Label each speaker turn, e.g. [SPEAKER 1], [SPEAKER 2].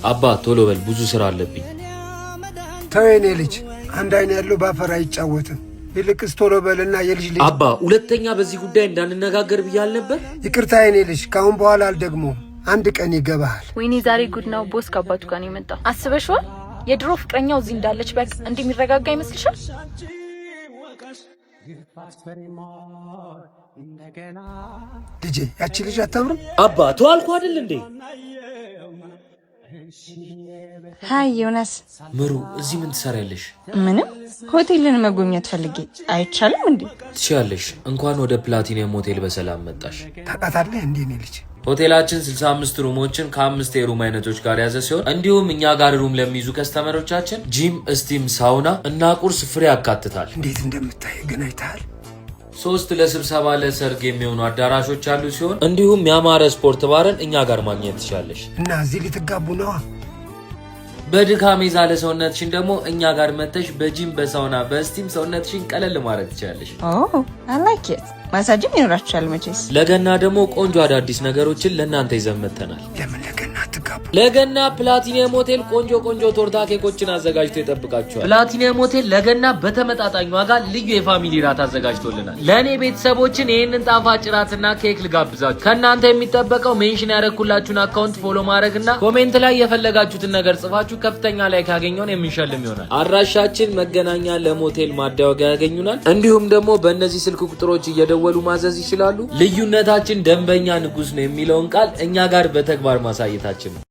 [SPEAKER 1] አባ ቶሎ በል ብዙ ስራ አለብኝ።
[SPEAKER 2] ተወኔ ልጅ አንድ አይን ያለው ባፈራ አይጫወትም። ይልቅስ ቶሎ በልና የልጅ ልጅ
[SPEAKER 1] አባ ሁለተኛ በዚህ ጉዳይ እንዳንነጋገር ብያል ነበር።
[SPEAKER 2] ይቅርታ የኔ ልጅ ካሁን በኋላ አልደግሞም። አንድ ቀን ይገባሃል።
[SPEAKER 3] ወይኔ ዛሬ ጉድ ነው። ቦስ ከአባቱ ጋር ነው የመጣው። አስበሽዋል? የድሮ ፍቅረኛው እዚህ እንዳለች በቃ እንደሚረጋጋ ይመስልሻል?
[SPEAKER 2] ልጄ ያቺ ልጅ አታምርም?
[SPEAKER 1] አባ ተዋልኩ አይደል እንዴ?
[SPEAKER 4] ሃይ ዮናስ።
[SPEAKER 1] ምሩ እዚህ ምን ትሰሪያለሽ?
[SPEAKER 4] ምንም ሆቴልን መጎብኘት ፈልጌ። አይቻልም እንዴ?
[SPEAKER 1] ትችያለሽ። እንኳን ወደ ፕላቲኒየም ሆቴል በሰላም መጣሽ።
[SPEAKER 2] ታውቃታለህ እንዴ እኔ ልጅ?
[SPEAKER 1] ሆቴላችን 65 ሩሞችን ከ5 የሩም አይነቶች ጋር ያዘ ሲሆን እንዲሁም እኛ ጋር ሩም ለሚይዙ ከስተመሮቻችን ጂም፣ ስቲም፣ ሳውና እና ቁርስ ፍሬ ያካትታል።
[SPEAKER 2] እንዴት እንደምታይ ግን አይተሃል?
[SPEAKER 1] 3 ለስብሰባ ለሰርግ የሚሆኑ አዳራሾች ያሉ ሲሆን እንዲሁም ያማረ ስፖርት ባርን እኛ ጋር ማግኘት ትችላለሽ።
[SPEAKER 2] እና እዚህ ልትጋቡ ነዋ።
[SPEAKER 1] በድካም የዛለ ሰውነትሽን ደግሞ እኛ ጋር መተሽ በጂም በሳውና በስቲም ሰውነትሽን ቀለል ማድረግ ትችላለሽ።
[SPEAKER 4] ኦ አይ ላይክ ኢት። ማሳጅም ይኖራችኋል መቼስ።
[SPEAKER 1] ለገና ደግሞ ቆንጆ አዳዲስ ነገሮችን ለእናንተ ይዘን መጥተናል።
[SPEAKER 2] ለምን ለገና አትጋቡ?
[SPEAKER 1] ለገና ፕላቲኒየም ሆቴል ቆንጆ ቶርታ ኬኮችን አዘጋጅቶ ይጠብቃችኋል። ፕላቲኒየም ሆቴል ለገና በተመጣጣኝ ዋጋ ልዩ የፋሚሊ ራት አዘጋጅቶልናል። ለእኔ ቤተሰቦችን ይህንን ጣፋጭ ራትና ኬክ ልጋብዛችሁ። ከእናንተ የሚጠበቀው ሜንሽን ያደረኩላችሁን አካውንት ፎሎ ማድረግና ኮሜንት ላይ የፈለጋችሁትን ነገር ጽፋችሁ ከፍተኛ ላይ ካገኘውን የምንሸልም ይሆናል። አድራሻችን መገናኛ ለሞቴል ማዳወቂያ ያገኙናል። እንዲሁም ደግሞ በእነዚህ ስልክ ቁጥሮች እየደወሉ ማዘዝ ይችላሉ። ልዩነታችን ደንበኛ ንጉስ ነው የሚለውን ቃል እኛ ጋር በተግባር ማሳየታችን ነው።